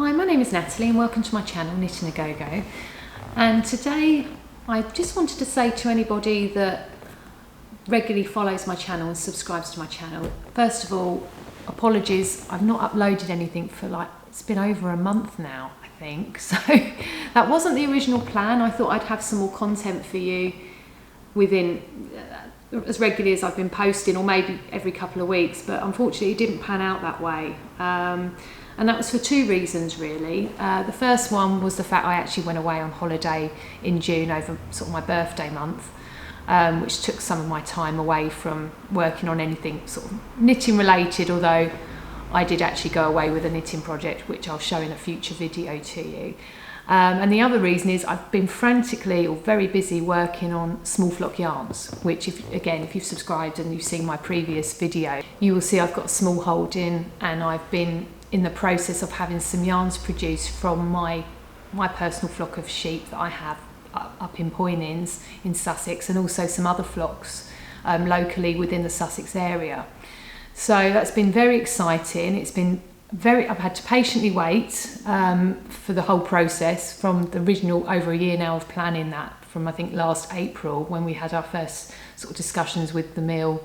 Hi, my name is Natalie and welcome to my channel, Knitting-a-GoGo. And today I just wanted to say to anybody that regularly follows my channel and subscribes to my channel, first of all, apologies, I've not uploaded anything for it's been over a month now, I think. So that wasn't the original plan. I thought I'd have some more content for you within as regularly as I've been posting, or maybe every couple of weeks, but unfortunately it didn't pan out that way. And that was for two reasons really. The first one was the fact I actually went away on holiday in June over sort of my birthday month, which took some of my time away from working on anything sort of knitting related, although I did actually go away with a knitting project which I'll show in a future video to you. And the other reason is I've been frantically or very busy working on small flock yarns, which if you've subscribed and you've seen my previous video, you will see I've got a small holding, and I've been in the process of having some yarns produced from my personal flock of sheep that I have up in Poynings in Sussex, and also some other flocks locally within the Sussex area. So that's been very exciting. It's been I've had to patiently wait for the whole process from the original over a year now of planning that, from I think last April when we had our first sort of discussions with the mill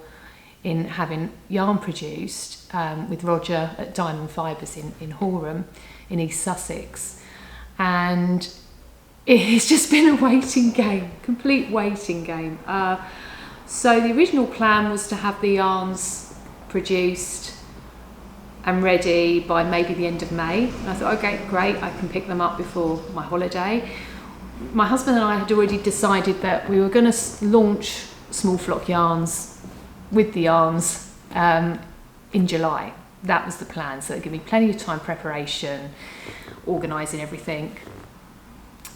in having yarn produced with Roger at Diamond Fibres in Horam in East Sussex. And it's just been a waiting game, complete waiting game. So the original plan was to have the yarns produced and ready by maybe the end of May. And I thought, okay, great, I can pick them up before my holiday. My husband and I had already decided that we were going to launch small flock yarns with the yarns in July. That was the plan, so it'd give me plenty of time preparation, organising everything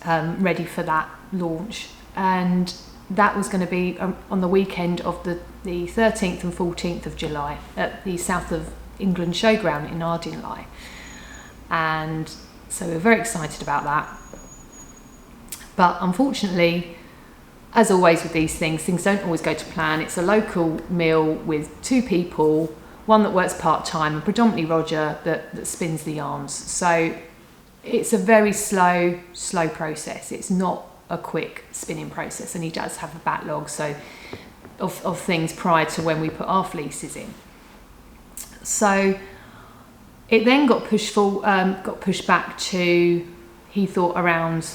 ready for that launch. And that was going to be on the weekend of the 13th and 14th of July at the South of England showground in Ardingly. And so we were very excited about that. But unfortunately, as always with these things don't always go to plan. It's a local mill with two people, one that works part-time and predominantly Roger that spins the yarns. So it's a very slow process. It's not a quick spinning process, and he does have a backlog of things prior to when we put our fleeces in. So it then got pushed back to, he thought, around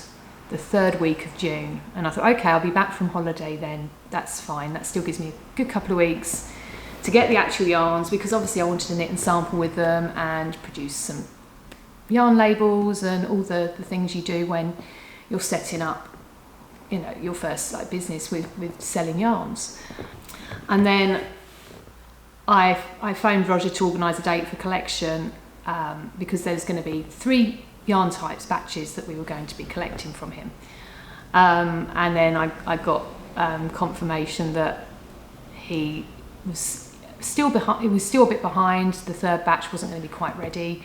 the third week of June. And I thought, okay, I'll be back from holiday then, that's fine. That still gives me a good couple of weeks to get the actual yarns, because obviously I wanted to knit and sample with them and produce some yarn labels and all the things you do when you're setting up, your first business with selling yarns. And then I phoned Roger to organise a date for collection because there's going to be 3 yarn types, batches, that we were going to be collecting from him. And then I got confirmation that he was still behind. He was still a bit behind. The third batch wasn't going to be quite ready.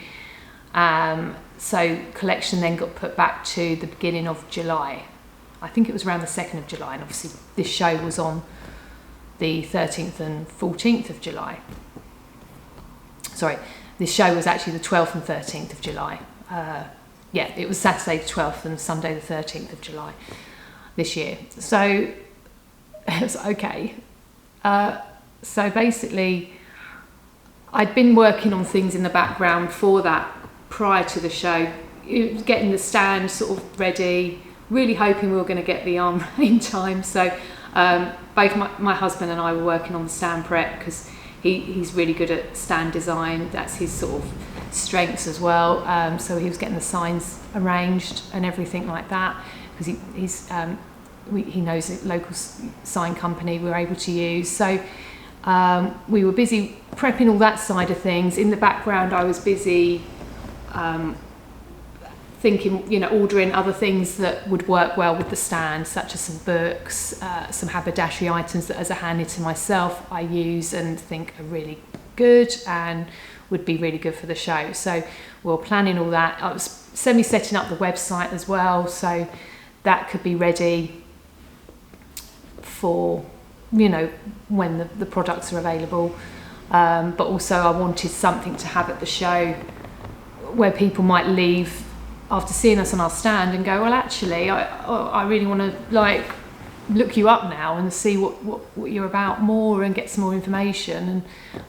So collection then got put back to the beginning of July. I think it was around the 2nd of July, and obviously this show was on the 13th and 14th of July. Sorry, this show was actually the 12th and 13th of July. It was Saturday the 12th and Sunday the 13th of July this year. So it was okay. So basically, I'd been working on things in the background for that prior to the show, getting the stand sort of ready, really hoping we were going to get the yarn in time. So both my husband and I were working on the stand prep, because he's really good at stand design. That's his sort of strengths as well. So he was getting the signs arranged and everything like that, because he knows a local sign company we were able to use. So we were busy prepping all that side of things. In the background, I was busy thinking, ordering other things that would work well with the stand, such as some books, some haberdashery items that as a hand knitter myself I use and think are really good and would be really good for the show. So we were planning all that. I was setting up the website as well, so that could be ready for when the products are available. But also I wanted something to have at the show where people might leave after seeing us on our stand and go, well, actually, I really want to like look you up now and see what you're about more and get some more information, and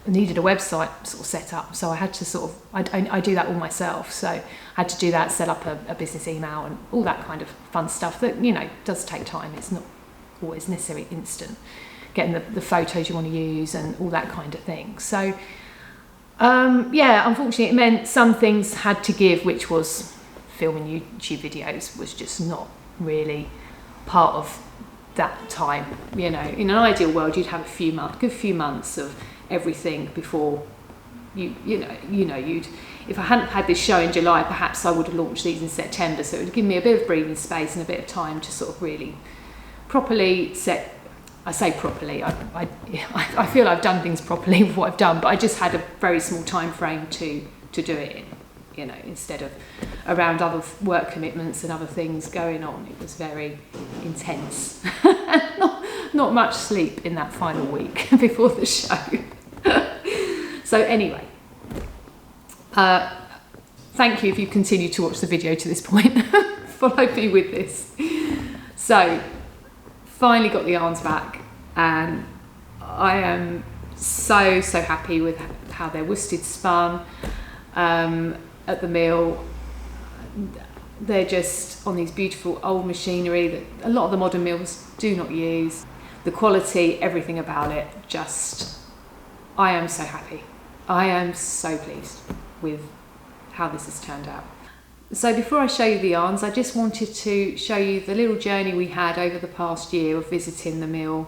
I needed a website sort of set up, so I had to sort of I do that all myself, so I had to do that, set up a business email and all that kind of fun stuff that, you know, does take time. It's not always necessarily instant, getting the photos you want to use and all that kind of thing. So yeah, unfortunately it meant some things had to give, which was filming YouTube videos was just not really part of that time. You know, in an ideal world you'd have a good few months of everything before you know you'd, if I hadn't had this show in July, perhaps I would have launched these in September, so it would give me a bit of breathing space and a bit of time to sort of really properly set. I say properly, I feel I've done things properly with what I've done, but I just had a very small time frame to do it in, you know, instead of around other work commitments and other things going on. It was very intense. not much sleep in that final week before the show. So anyway, thank you if you continue to watch the video to this point. Follow me with this. So finally got the yarns back, and I am so happy with how they're worsted spun at the mill. They're just on these beautiful old machinery that a lot of the modern mills do not use. The quality, everything about it, just, I am so happy. I am so pleased with how this has turned out. So before I show you the yarns, I just wanted to show you the little journey we had over the past year of visiting the mill.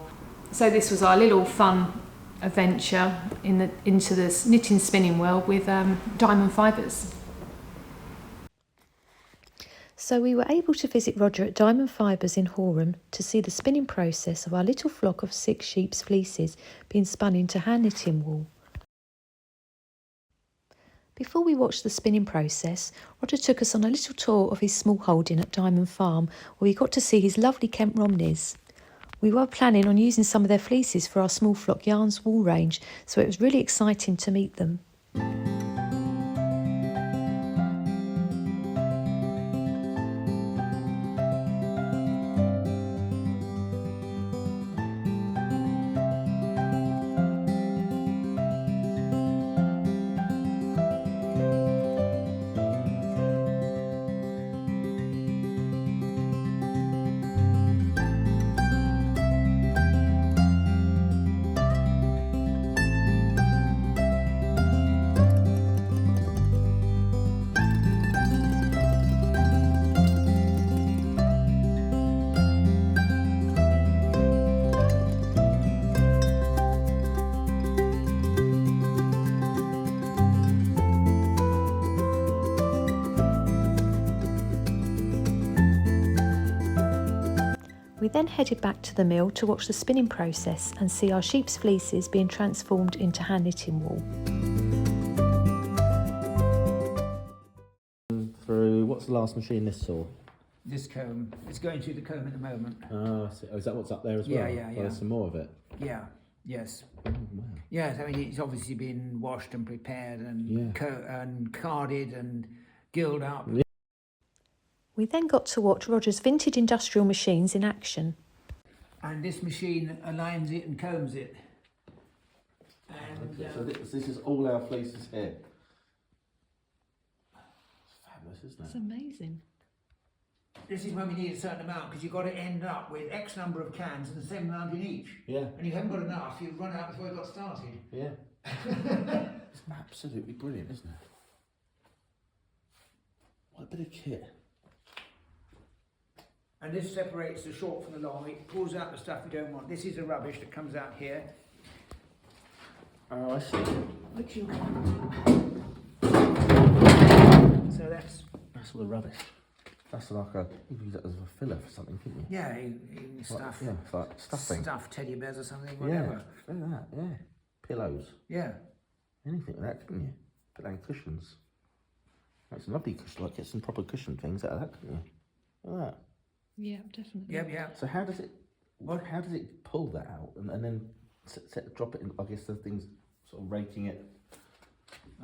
So this was our little fun adventure into this knitting spinning world with Diamond Fibres. So we were able to visit Roger at Diamond Fibres in Horam to see the spinning process of our little flock of 6 sheep's fleeces being spun into hand knitting wool. Before we watched the spinning process, Roger took us on a little tour of his small holding at Diamond Farm, where we got to see his lovely Kent Romneys. We were planning on using some of their fleeces for our small flock yarns wool range, so it was really exciting to meet them. We then headed back to the mill to watch the spinning process and see our sheep's fleeces being transformed into hand knitting wool. Through, what's the last machine this saw? This comb. It's going through the comb at the moment. Oh, I see. Oh, is that what's up there as well? Yeah. Well, there's some more of it. Yeah, yes. Oh, wow. Yes, I mean, it's obviously been washed and prepared and, and carded and gilled up. Yeah. We then got to watch Roger's vintage industrial machines in action. And this machine aligns it and combs it. And okay, so this is all our fleeces here. It's fabulous, isn't it? It's amazing. this is when we need a certain amount, because you've got to end up with X number of cans and the same amount in each. Yeah. And you haven't got enough, you've run out before you got started. Yeah. It's absolutely brilliant, isn't it? What a bit of kit. And this separates the short from the long. It pulls out the stuff you don't want. This is the rubbish that comes out here. Oh, I see. Which you so that's all the rubbish. That's like a, you can use that as a filler for something, couldn't you? yeah, in stuff. Yeah, it's like stuffing. Stuff, teddy bears or something, whatever. Yeah, look at that, yeah. Pillows. Yeah. Anything like that, couldn't you? Put that in cushions. That's a lovely cushion, like get some proper cushion things out of that, couldn't you? Look at that. Yeah, definitely. Yep, yeah. So how does it, how does it pull that out and then drop it in? I guess the thing's sort of raking it.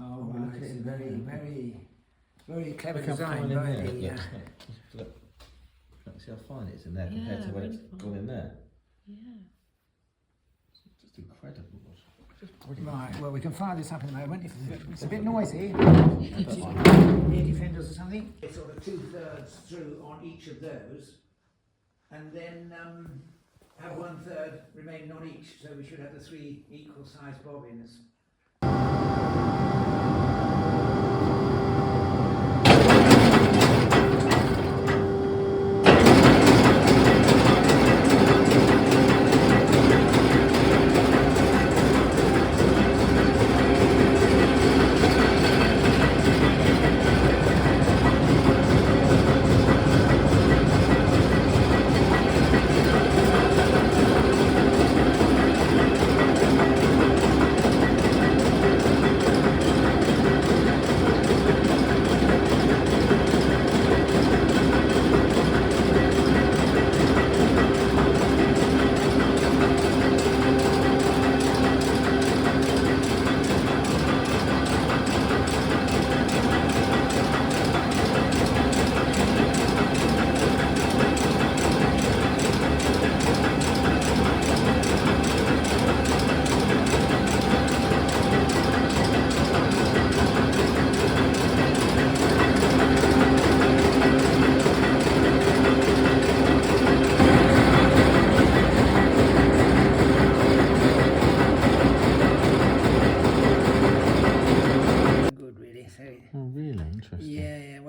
Oh, right. It's very, very Very clever Look how design fine in by there. the. Look. See how fine it is in there compared to when it's gone in there. Yeah. It's just incredible. Right, well, we can fire this up in a moment. If it's a bit noisy, ear defenders or something. It's sort of 2/3 through on each of those, and then have 1/3 remaining on each. So we should have the 3 equal sized bobbins.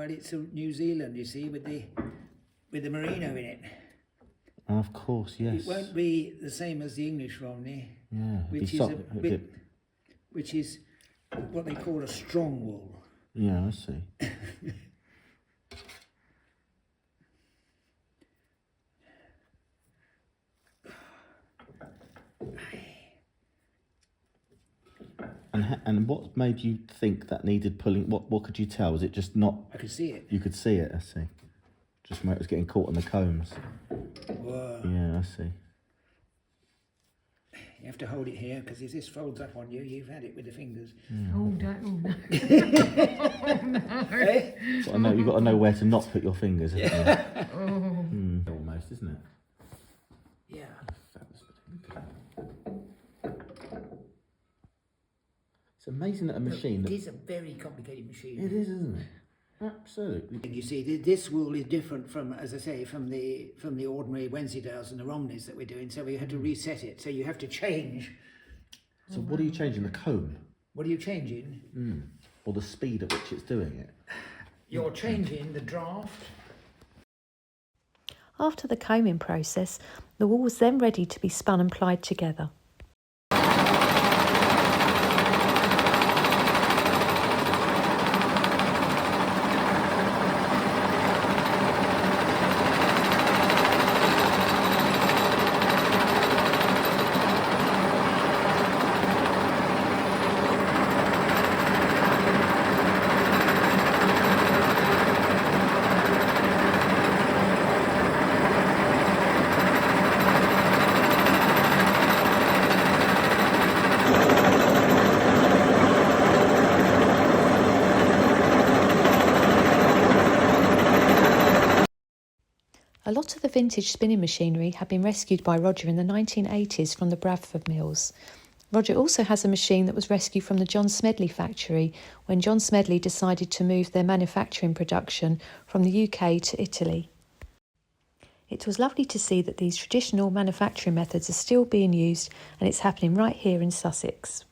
It's New Zealand, you see, with the merino in it. Of course, yes. It won't be the same as the English Romney, yeah, which is what they call a strong wool. Yeah, I see. And what made you think that needed pulling? What could you tell? Was it just not? I could see it. You could see it. I see. Just when it was getting caught on the combs. Whoa. Yeah, I see. You have to hold it here because if this folds up on you, you've had it with the fingers. Yeah. Oh, don't. Oh, no. Hey? You've got to know where to not put your fingers. Yeah. Almost, isn't it? Yeah. It's amazing that a machine. It is a very complicated machine. It is, isn't it? Absolutely. And you see, this wool is different from, as I say, from the ordinary Wensleydales and the Romneys that we're doing. So we had to reset it. So you have to change. So what are you changing? The comb? What are you changing? Or the speed at which it's doing it? You're changing the draft. After the combing process, the wool was then ready to be spun and plied together. A lot of the vintage spinning machinery had been rescued by Roger in the 1980s from the Bradford mills. Roger also has a machine that was rescued from the John Smedley factory when John Smedley decided to move their manufacturing production from the UK to Italy. It was lovely to see that these traditional manufacturing methods are still being used, and it's happening right here in Sussex.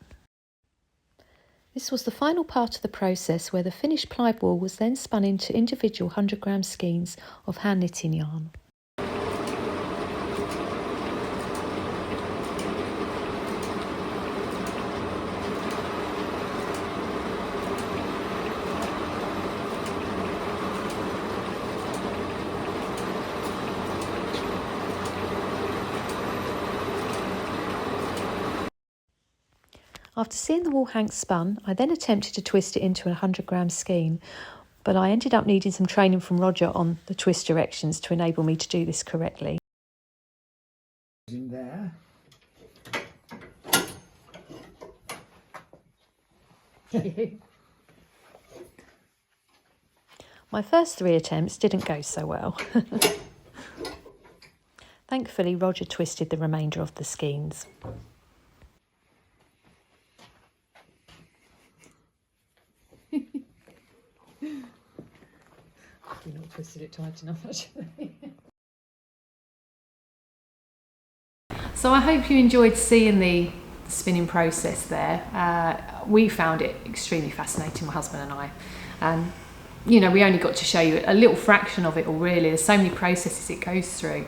This was the final part of the process where the finished plied wool was then spun into individual 100-gram skeins of hand knitting yarn. After seeing the wool hank spun, I then attempted to twist it into a 100-gram skein, but I ended up needing some training from Roger on the twist directions to enable me to do this correctly. In there. My first 3 attempts didn't go so well. Thankfully, Roger twisted the remainder of the skeins. You've not twisted it tight enough, actually. So I hope you enjoyed seeing the spinning process there. We found it extremely fascinating, my husband and I. And you know, we only got to show you a little fraction of it all, really. There's so many processes it goes through.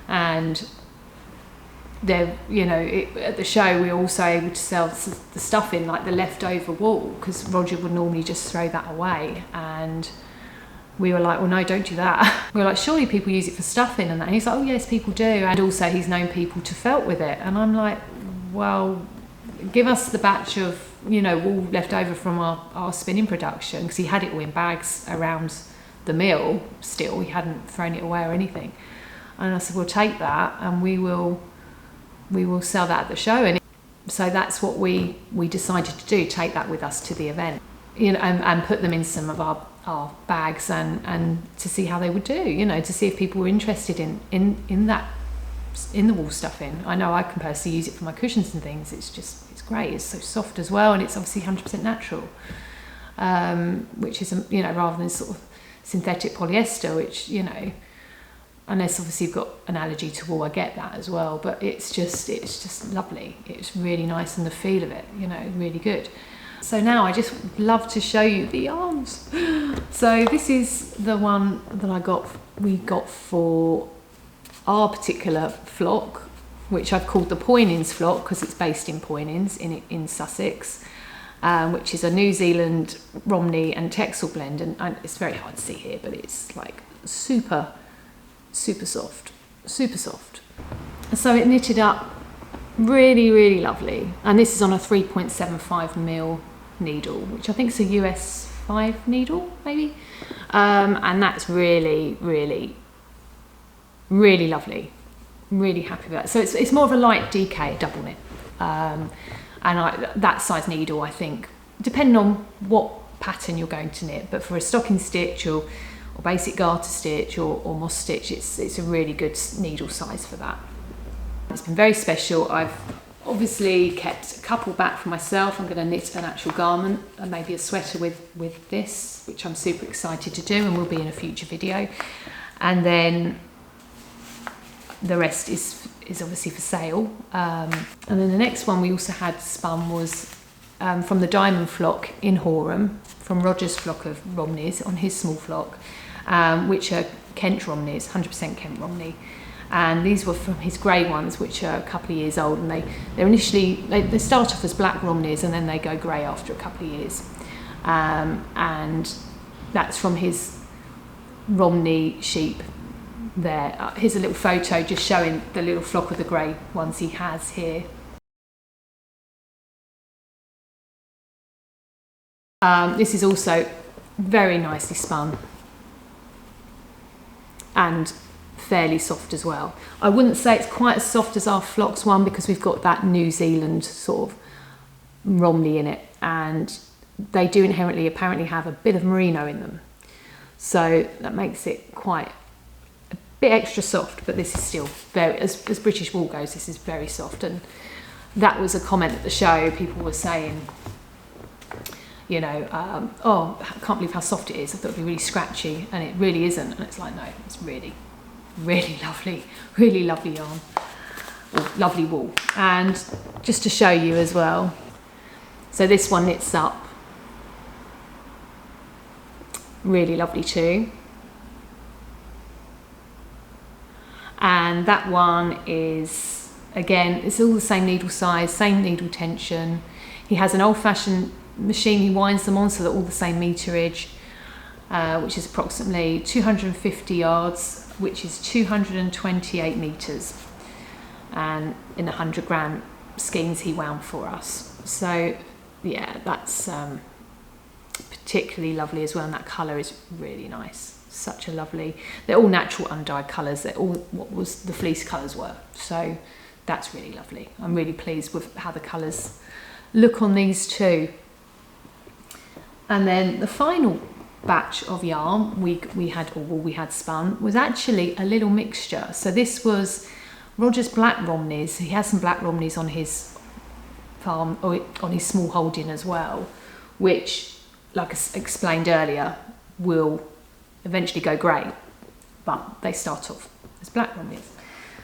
And there, you know, at the show we were also able to sell the stuff in, like the leftover wool, because Roger would normally just throw that away. And we were like, well, no, don't do that. We were like, surely people use it for stuffing and that. And he's like, oh yes, people do. And also he's known people to felt with it. And I'm like, well, give us the batch of, you know, wool left over from our spinning production, because he had it all in bags around the mill still. He hadn't thrown it away or anything. And I said, we'll take that and we will sell that at the show. And so that's what we decided to do, take that with us to the event, you know, and put them in some of our bags and to see how they would do, you know, to see if people were interested in that, in the wool stuffing. I know I can personally use it for my cushions and things. It's great. It's so soft as well, and it's obviously 100% natural, which is, you know, rather than sort of synthetic polyester, which, you know, unless obviously you've got an allergy to wool, I get that as well, but it's just lovely. It's really nice, and the feel of it, you know, really good. So now I just love to show you the arms. So this is the one that we got for our particular flock, which I've called the Poynings flock because it's based in Poynings in Sussex, which is a New Zealand Romney and Texel blend, and it's very hard to see here, but it's like super soft, super soft. So it knitted up really lovely, and this is on a 3.75mm needle, which I think is a US 5 needle maybe, and that's really lovely. Really happy with that. So it's more of a light DK double knit, and that size needle, I think, depending on what pattern you're going to knit, but for a stocking stitch or basic garter stitch or moss stitch, it's a really good needle size for that. It's been very special. I've obviously kept a couple back for myself. I'm going to knit an actual garment and maybe a sweater with this, which I'm super excited to do and will be in a future video. And then the rest is obviously for sale. And then the next one we also had spun was from the Diamond flock in Horam, from Roger's flock of Romneys on his small flock, which are Kent Romneys, 100% Kent Romney. And these were from his grey ones, which are a couple of years old, and they're initially, they start off as black Romneys and then they go grey after a couple of years. And that's from his Romney sheep there. Here's a little photo just showing the little flock of the grey ones he has here. This is also very nicely spun and fairly soft as well. I wouldn't say it's quite as soft as our flocks one because we've got that New Zealand sort of Romney in it, and they do inherently apparently have a bit of merino in them, so that makes it quite a bit extra soft. But this is still very, as British wool goes, this is very soft. And that was a comment at the show. People were saying, you know, oh, I can't believe how soft it is. I thought it'd be really scratchy, and it really isn't. And it's like, no, it's really lovely yarn, or lovely wool. And just to show you as well, so this one knits up really lovely too, and that one is, again, it's all the same needle size, same needle tension. He has an old-fashioned machine he winds them on, so they're all the same meterage, which is approximately 250 yards, which is 228 meters, and in 100 gram skeins he wound for us. So yeah, that's particularly lovely as well, and that colour is really nice. Such a lovely, they're all natural undyed colours. They're all what was the fleece colours were, so that's really lovely. I'm really pleased with how the colours look on these two. And then the final batch of yarn we had spun was actually a little mixture. So this was Roger's black Romneys. He has some black Romneys on his farm, or on his small holding as well, which, like I explained earlier, will eventually go grey, but they start off as black Romneys.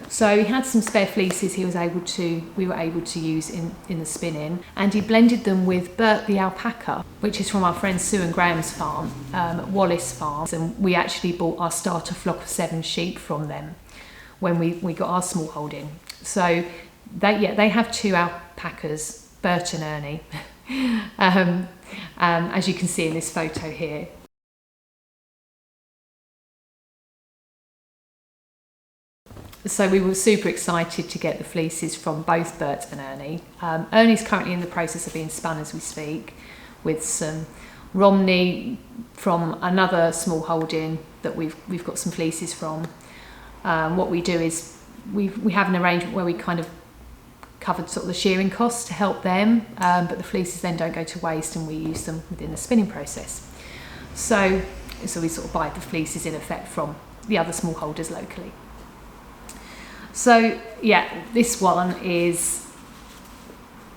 So he had some spare fleeces we were able to use in the spinning, and he blended them with Bert the alpaca, which is from our friend Sue and Graham's farm, Wallace Farms, and we actually bought our starter flock of 7 sheep from them when we got our small holding. So they have 2 alpacas, Bert and Ernie, as you can see in this photo here. So we were super excited to get the fleeces from both Bert and Ernie. Ernie's currently in the process of being spun as we speak, with some Romney from another small holding that we've got some fleeces from. What we do is we have an arrangement where we kind of covered sort of the shearing costs to help them, but the fleeces then don't go to waste, and we use them within the spinning process. So we sort of buy the fleeces in effect from the other small holders locally. So yeah, this one is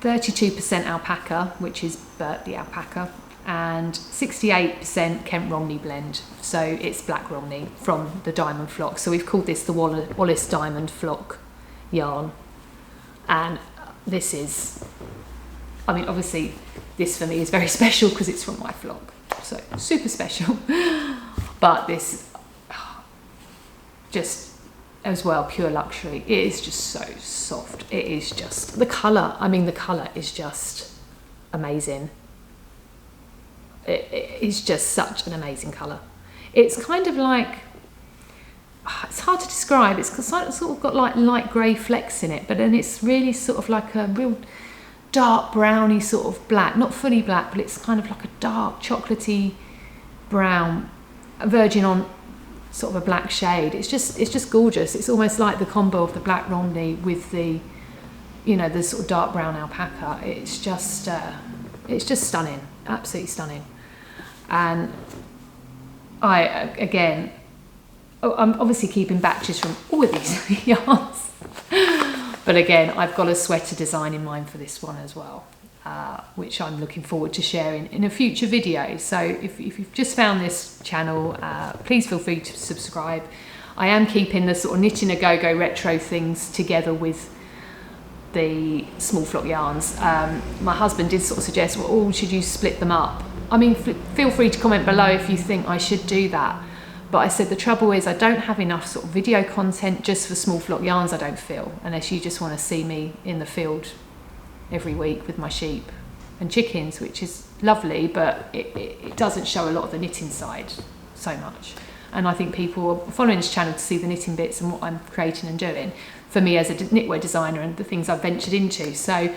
32% alpaca, which is Bert the alpaca, and 68% Kent Romney blend. So it's black Romney from the Diamond flock. So we've called this the Wallace Diamond flock yarn. And this is, I mean, obviously this for me is very special because it's from my flock. So super special. But this, just as well, pure luxury. It is just so soft. It is just, the colour, I mean, the colour is just amazing. It is just such an amazing colour. It's kind of like, it's hard to describe. It's sort of got like light grey flecks in it, but then it's really sort of like a real dark browny sort of black, not fully black, but it's kind of like a dark chocolatey brown, verging on sort of a black shade. It's just gorgeous. It's almost like the combo of the black Romney with the, you know, the sort of dark brown alpaca. It's just stunning, absolutely stunning. And I'm obviously keeping batches from all of these yarns, but again, I've got a sweater design in mind for this one as well, which I'm looking forward to sharing in a future video. So if you've just found this channel, please feel free to subscribe. I am keeping the sort of Knitting-a-GoGo retro things together with the small flock yarns. My husband did sort of suggest, well, should you split them up? I mean, feel free to comment below if you think I should do that. But I said the trouble is I don't have enough sort of video content just for small flock yarns, I don't feel, unless you just want to see me in the field every week with my sheep and chickens, which is lovely, but it doesn't show a lot of the knitting side so much. And I think people are following this channel to see the knitting bits and what I'm creating and doing for me as a knitwear designer and the things I've ventured into. So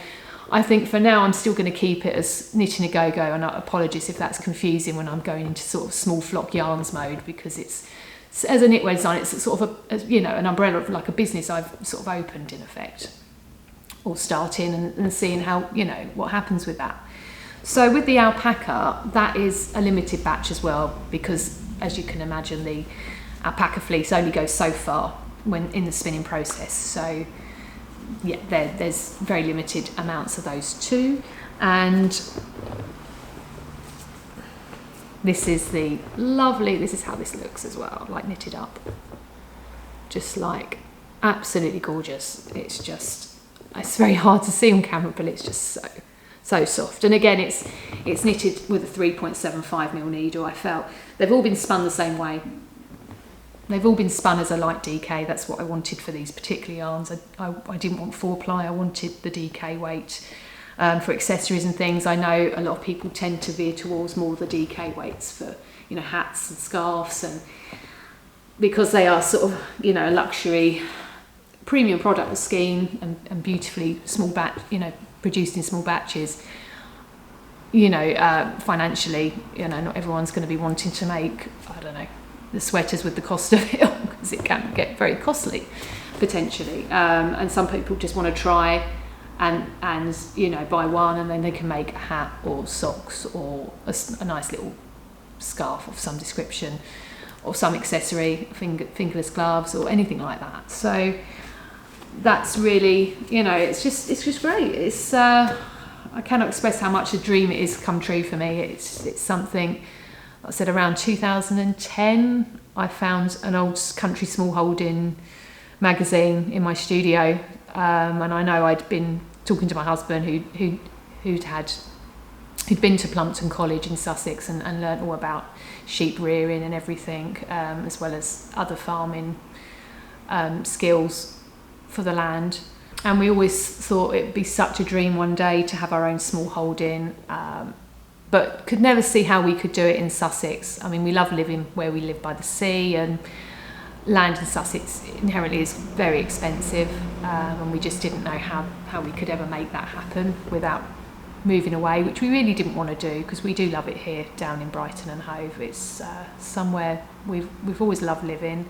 I think for now I'm still going to keep it as Knitting-a-GoGo, and apologies if that's confusing when I'm going into sort of small flock yarns mode, because it's, as a knitwear designer, it's sort of an umbrella of like a business I've sort of opened in effect, or starting and seeing how, what happens with that. So with the alpaca, that is a limited batch as well, because as you can imagine, the alpaca fleece only goes so far when in the spinning process. So yeah, there's very limited amounts of those too. And this is this is how this looks as well, like knitted up. Just like absolutely gorgeous. It's very hard to see on camera, but it's just so soft. And again, it's knitted with a 3.75mm needle. I felt they've all been spun the same way. They've all been spun as a light DK. That's what I wanted for these particular yarns. I didn't want 4-ply. I wanted the DK weight for accessories and things. I know a lot of people tend to veer towards more of the DK weights for hats and scarves, and because they are sort of a luxury premium product scheme and beautifully small batch, produced in small batches. Financially, not everyone's going to be wanting to make, I don't know, the sweaters with the cost of it all, because it can get very costly potentially, and some people just want to try and buy one, and then they can make a hat or socks or a nice little scarf of some description, or some accessory, fingerless gloves or anything like that. So that's really, you know, it's just great. It's I cannot express how much a dream it is come true for me. It's something, like I said, around 2010 I found an old country smallholding magazine in my studio, and I know I'd been talking to my husband who'd been to Plumpton College in Sussex and learnt all about sheep rearing and everything, as well as other farming skills for the land. And we always thought it'd be such a dream one day to have our own small holding, but could never see how we could do it in Sussex. I mean, we love living where we live by the sea, and land in Sussex inherently is very expensive, and we just didn't know how we could ever make that happen without moving away, which we really didn't want to do, because we do love it here down in Brighton and Hove. It's somewhere we've always loved living.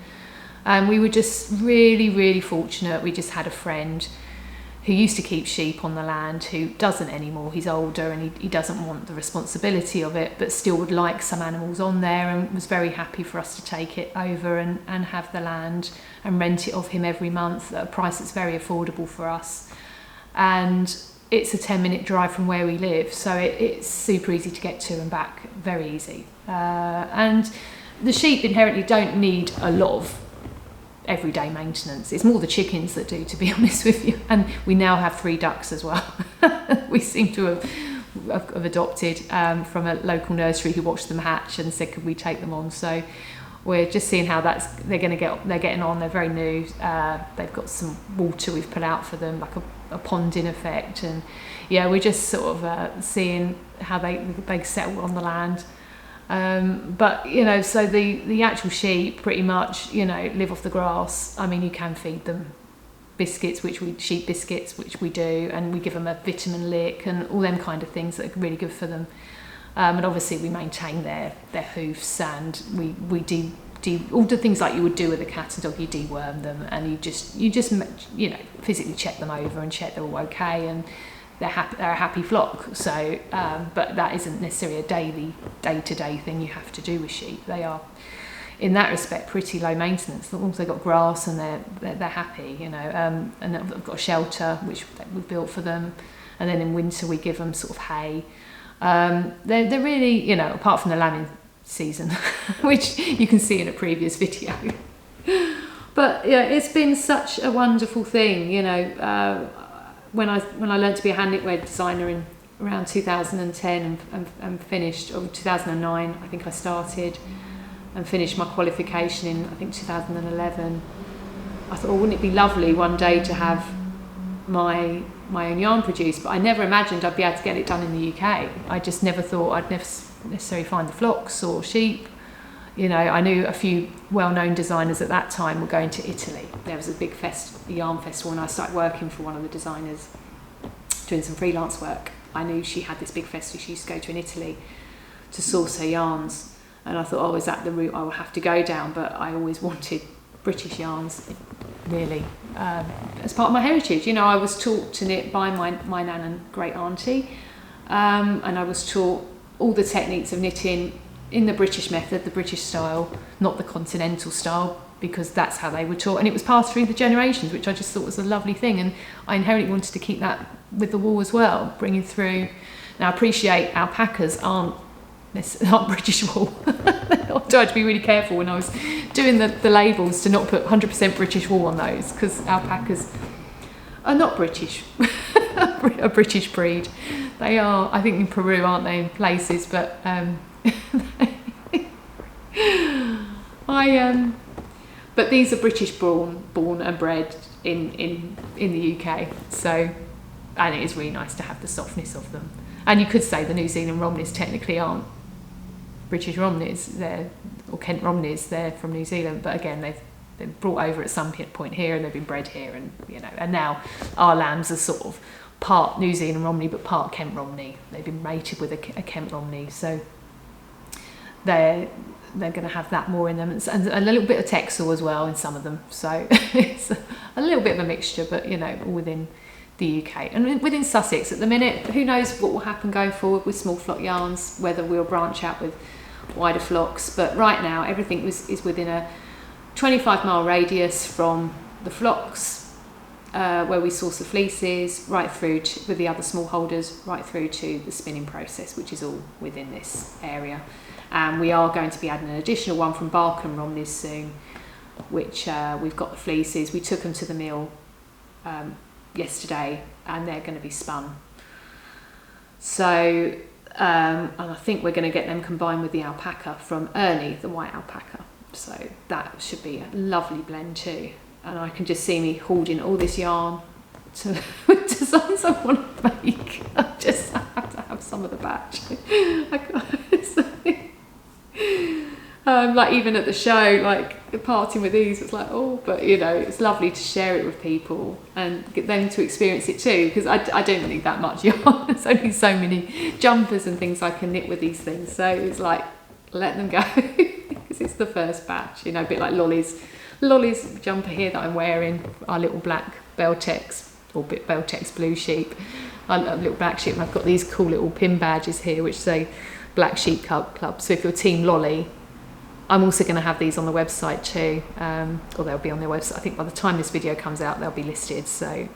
And we were just really, really fortunate. We just had a friend who used to keep sheep on the land, who doesn't anymore. He's older and he doesn't want the responsibility of it, but still would like some animals on there, and was very happy for us to take it over and have the land and rent it off him every month at a price that's very affordable for us. And it's a 10-minute drive from where we live, so it's super easy to get to and back, very easy. And the sheep inherently don't need a lot of everyday maintenance. It's more the chickens that do, to be honest with you. And we now have 3 ducks as well. We seem to have adopted from a local nursery who watched them hatch and said, could we take them on? So we're just seeing how they're getting on. They're very new. They've got some water we've put out for them, like a pond in effect. And yeah, we're just sort of seeing how they settle on the land. But you know, so the actual sheep pretty much, you know, live off the grass. I mean, you can feed them biscuits, sheep biscuits, which we do, and we give them a vitamin lick and all them kind of things that are really good for them. And obviously we maintain their hoofs, and we do all the things like you would do with a cat and dog. You deworm them, and you just you know, physically check them over and check they're all okay, and they're a happy flock. So but that isn't necessarily a day-to-day thing you have to do with sheep. They are, in that respect, pretty low maintenance. They've also got grass, and they're happy, you know. And I've got a shelter which we've built for them, and then in winter we give them sort of hay. They're really, you know, apart from the lambing season, which you can see in a previous video. But yeah, it's been such a wonderful thing, you know. When I learned to be a hand knitwear designer in around 2010 and finished, or 2009 I think I started, and finished my qualification in, I think, 2011, I thought, oh, wouldn't it be lovely one day to have my own yarn produced? But I never imagined I'd be able to get it done in the UK. I just never thought I'd necessarily find the flocks or sheep. You know, I knew a few well-known designers at that time were going to Italy. There was a big yarn festival, and I started working for one of the designers, doing some freelance work. I knew she had this big festival she used to go to in Italy to source her yarns, and I thought, oh, is that the route I will have to go down? But I always wanted British yarns, really, as part of my heritage. You know, I was taught to knit by my nan and great auntie, and I was taught all the techniques of knitting in the British method, the British style, not the continental style, because that's how they were taught, and it was passed through the generations, which I just thought was a lovely thing. And I inherently wanted to keep that with the wool as well, bringing through. Now, I appreciate alpacas aren't British wool. I had to be really careful when I was doing the labels to not put 100% British wool on those, because alpacas are not British, a British breed. They are, I think, in Peru, aren't they, in places, but but these are British born and bred in the UK. So, and it is really nice to have the softness of them. And you could say the New Zealand Romneys technically aren't British Romneys, or Kent Romneys, they're from New Zealand, but again they've been brought over at some point here, and they've been bred here, and you know, and now our lambs are sort of part New Zealand Romney but part Kent Romney. They've been mated with a Kent Romney, so they're going to have that more in them, and a little bit of Texel as well in some of them. So it's a little bit of a mixture, but you know, all within the UK and within Sussex at the minute. Who knows what will happen going forward with small flock yarns? Whether we'll branch out with wider flocks, but right now everything is within a 25-mile radius from the flocks where we source the fleeces, right through to, with the other smallholders, right through to the spinning process, which is all within this area. And we are going to be adding an additional one from Bark and Romneys soon, which we've got the fleeces. We took them to the mill yesterday, and they're going to be spun. So, and I think we're going to get them combined with the alpaca from Ernie, the white alpaca. So that should be a lovely blend too. And I can just see me hoarding all this yarn to designs I want to make. I just have to have some of the batch. Like even at the show, like parting with these, it's like, oh, but you know, it's lovely to share it with people and get them to experience it too, because I don't need that much yarn. There's only so many jumpers and things I can knit with these things, so it's like, let them go, because it's the first batch, you know, a bit like Lolly's jumper here that I'm wearing, our little black Beltex, or Beltex blue sheep, a little black sheep, and I've got these cool little pin badges here which say Black Sheep Club. So if you're Team Lolly, I'm also going to have these on the website too, or they'll be on their website. I think by the time this video comes out, they'll be listed. So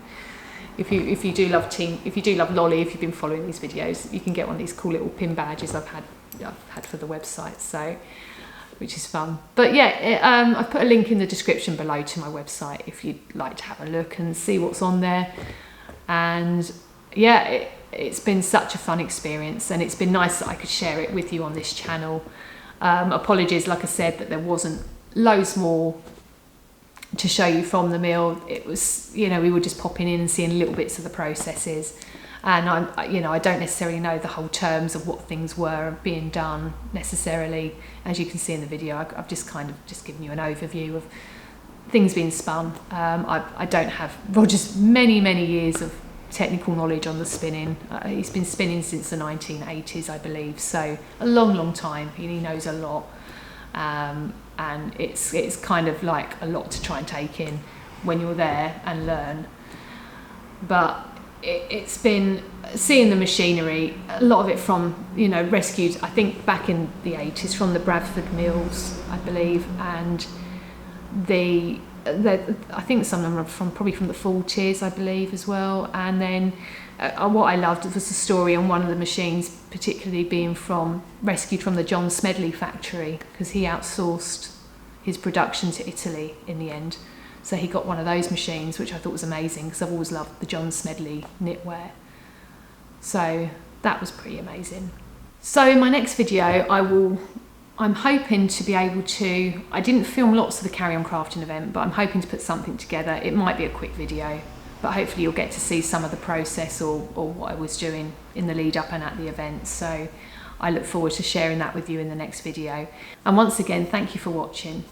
if you do love Lolly, if you've been following these videos, you can get one of these cool little pin badges I've had for the website. So, which is fun. But yeah, I've put a link in the description below to my website if you'd like to have a look and see what's on there. And yeah, it's been such a fun experience, and it's been nice that I could share it with you on this channel. Apologies, like I said, that there wasn't loads more to show you from the mill. It was, you know, we were just popping in and seeing little bits of the processes, and I don't necessarily know the whole terms of what things were being done necessarily. As you can see in the video, I've just kind of just given you an overview of things being spun. I don't have Roger's many years of technical knowledge on the spinning. He's been spinning since the 1980s, I believe, so a long time. He knows a lot, and it's kind of like a lot to try and take in when you're there and learn. But it's been seeing the machinery, a lot of it from, you know, rescued, I think back in the 80s from the Bradford mills, I believe, and I think some of them are probably from the 40s, I believe, as well. And then what I loved was the story on one of the machines, particularly being rescued from the John Smedley factory, because he outsourced his production to Italy in the end. So he got one of those machines, which I thought was amazing, because I've always loved the John Smedley knitwear. So that was pretty amazing. So in my next video, I'm hoping to be able to, I didn't film lots of the Carry On Crafting event, but I'm hoping to put something together. It might be a quick video, but hopefully you'll get to see some of the process or what I was doing in the lead up and at the event. So I look forward to sharing that with you in the next video. And once again, thank you for watching.